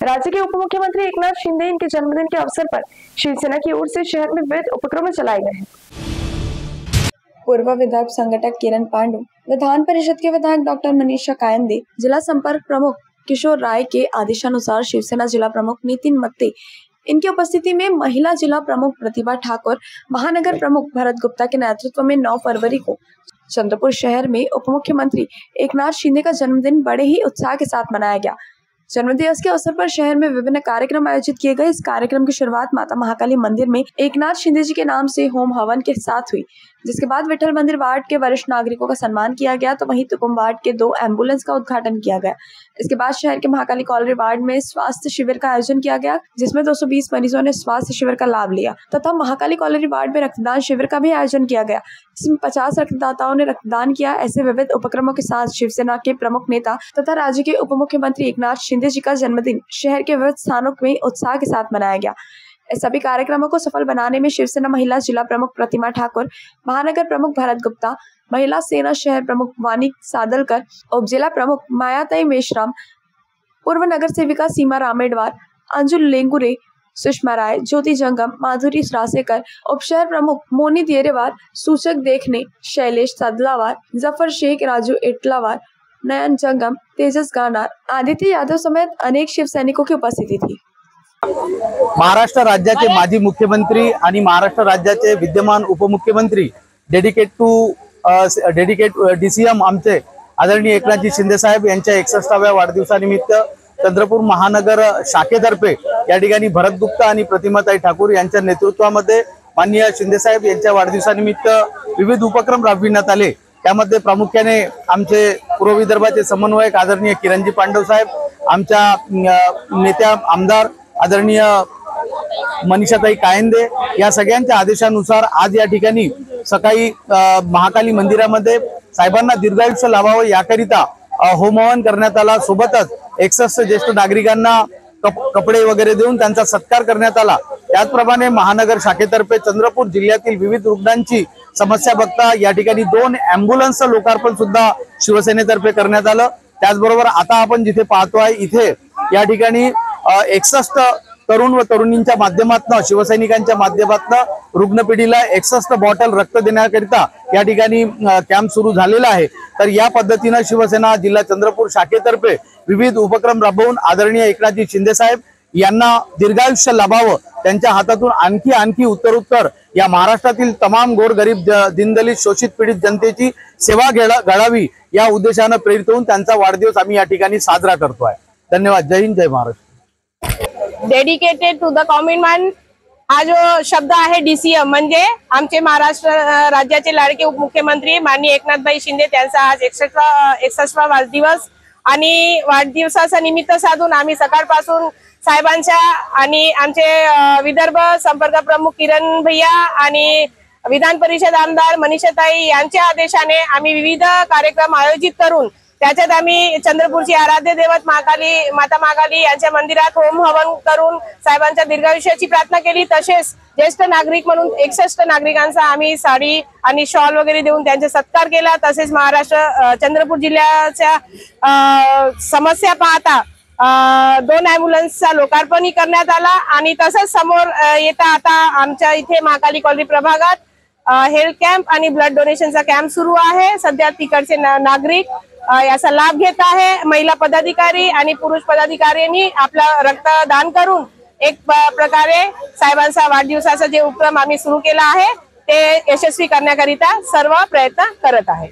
राज्य के उप मुख्यमंत्री एकनाथ शिंदे इनके जन्मदिन के अवसर पर शिवसेना की ओर से शहर में विविध उपक्रम चलाए गए हैं। पूर्व विधायक संगठक किरण पांडु, विधान परिषद के विधायक डॉक्टर मनीषा कायंदे, जिला संपर्क प्रमुख किशोर राय के आदेशानुसार शिवसेना जिला प्रमुख नितिन मत्ते, इनकी उपस्थिति में महिला जिला प्रमुख प्रतिभा ठाकुर, महानगर प्रमुख भरत गुप्ता के नेतृत्व में 9 फरवरी को चंद्रपुर शहर में उप मुख्यमंत्री एकनाथ शिंदे का जन्मदिन बड़े ही उत्साह के साथ मनाया गया। जन्मदिवस के अवसर पर शहर में विभिन्न कार्यक्रम आयोजित किए गए। इस कार्यक्रम की शुरुआत माता महाकाली मंदिर में एकनाथ शिंदे जी के नाम से होम हवन के साथ हुई, जिसके बाद विठल मंदिर वार्ड के वरिष्ठ नागरिकों का सम्मान किया गया, तो वहीं तुकुम वार्ड के 2 एम्बुलेंस का उद्घाटन किया गया। इसके बाद शहर के महाकाली कॉलोनी वार्ड में स्वास्थ्य शिविर का आयोजन किया गया, जिसमें 220 मरीजों ने स्वास्थ्य शिविर का लाभ लिया, तथा महाकाली कॉलोनी वार्ड में रक्तदान शिविर का भी आयोजन किया गया, जिसमें 50 रक्तदाताओं ने रक्तदान किया। ऐसे विविध उपक्रमों के साथ शिवसेना के प्रमुख नेता तथा राज्य के उप मुख्यमंत्री एकनाथ शिंदे जी का जन्मदिन शहर के विविध स्थानों में उत्साह के साथ मनाया गया। इस सभी कार्यक्रमों को सफल बनाने में शिवसेना महिला जिला प्रमुख प्रतिमा ठाकुर, महानगर प्रमुख भरत गुप्ता, महिला सेना शहर प्रमुख वानी सादलकर, उप जिला प्रमुख मायाताई मेश्राम, पूर्व नगर सेविका सीमा रामेडवार, अंजुल लेंगुरे, सुषमा राय, ज्योति जंगम, माधुरी रासेकर, उप शहर प्रमुख मोनी देरेवार, सूचक देखने शैलेश सदलावार, जफर शेख, राजू इटलावार, नयन जंगम, तेजस गानार, आदित्य यादव समेत अनेक शिव सैनिकों की उपस्थिति थी। महाराष्ट्र राज्याचे माजी मुख्यमंत्री आणि महाराष्ट्र राज्याचे विद्यमान उपमुख्यमंत्री डेडिकेट डीसीएम आमचे आदरणीय एकनाथजी शिंदे साहेब यांच्या 61व्या वाढदिवसानिमित्त चंद्रपूर महानगर शाखेतर्फे या ठिकाणी भरत गुप्ता आणि प्रतिमाताई ठाकूर यांच्या नेतृत्वामध्ये माननीय शिंदे साहेब यांच्या वाढदिवसानिमित्त विविध उपक्रम राबविण्यात आले। त्यामध्ये प्रामुख्याने आमचे पूर्व विदर्भाचे समन्वयक आदरणीय किरणजी पांडव साहेब, आमच्या नेत्या आमदार आदरणीय मनीषाताई कायंदे या सगळ्यांच्या आदेशानुसार आज या ठिकाणी सकाळी महाकाली मंदिरामध्ये साहेबांना दीर्घायुष्य लाभावं याकरिता होम हवन करण्यात आला। सोबतच 61 ज्येष्ठ नागरिकांना कपडे वगैरे देऊन त्यांचा सत्कार करण्यात आला। त्याचप्रमाणे महानगर शाखेतर्फे चंद्रपूर जिल्ह्यातील विविध रुग्णांची समस्या बघता या ठिकाणी 2 एम्बुलन्सचं लोकार्पण सुद्धा शिवसेनेतर्फे करण्यात आलं। त्याचबरोबर आता आपण जिथे पाहतोय इथे या ठिकाणी 61 तरुण व तरुणींच्या माध्यमातून शिवसैनिकांच्या माध्यमातून रुग्णपिढीला 61 बॉटल रक्त देण्याकरिता या ठिकाणी कॅम्प सुरू झालेला आहे। तर या पद्धतीने शिवसेना जिल्हा चंद्रपूर शाखेतर्फे विविध उपक्रम राबवून आदरणीय एकनाथजी शिंदे साहेब यांना दीर्घायुष्य लाभावं, त्यांच्या हातातून आणखी उत्तरोत्तर या महाराष्ट्रातील तमाम गोरगरीब दीनदलित शोषित पीडित जनतेची सेवा घडावी या उद्देशाने प्रेरित होऊन त्यांचा वाढदिवस आम्ही या ठिकाणी साजरा करतोय। धन्यवाद। जय हिंद, जय Maharashtra. Dedicated to the common man हा जो शब्द आहे डीसीएम म्हणजे आमचे महाराष्ट्र राज्याचे लाडके उपमुख्यमंत्री माननीय एकनाथभाई शिंदे त्यांचा आज 61वा वाढदिवस आणि वाढदिवसाचा निमित्त साधून आम्ही सकाळपासून साहेबांच्या आणि आमचे विदर्भ संपर्क प्रमुख किरण भैया आणि विधान परिषद आमदार मनीषाताई यांच्या आदेशाने आम्ही विविध कार्यक्रम आयोजित करून त्याच्यात आम्ही चंद्रपूरची आराध्य दैवत माता महाकाली यांच्या मंदिरात होम हवन करून साहेबांच्या दीर्घायुष्याची प्रार्थना केली। तसेच ज्येष्ठ नागरिक म्हणून 61 नागरिकांचा आम्ही साडी आणि शॉल वगैरे देऊन त्यांचा सत्कार केला। तसेच महाराष्ट्र चंद्रपूर जिल्ह्याच्या समस्या पाहता 2 एम्बुलन्सचा लोकार्पणही करण्यात आला आणि तसंच समोर येता आता आमच्या इथे महाकाली कॉलनी प्रभागात हेल्थ कॅम्प आणि ब्लड डोनेशनचा कॅम्प सुरू आहे। सध्या तिकडचे नागरिक याचा लाभ घेत आहे। महिला पदाधिकारी आणि पुरुष पदाधिकाऱ्यांनी आपला रक्तदान करून एक प्रकारे साहेबांचा वाढदिवसाचा जे उपक्रम आम्ही सुरू केला आहे ते यशस्वी करण्याकरिता सर्व प्रयत्न करत आहे।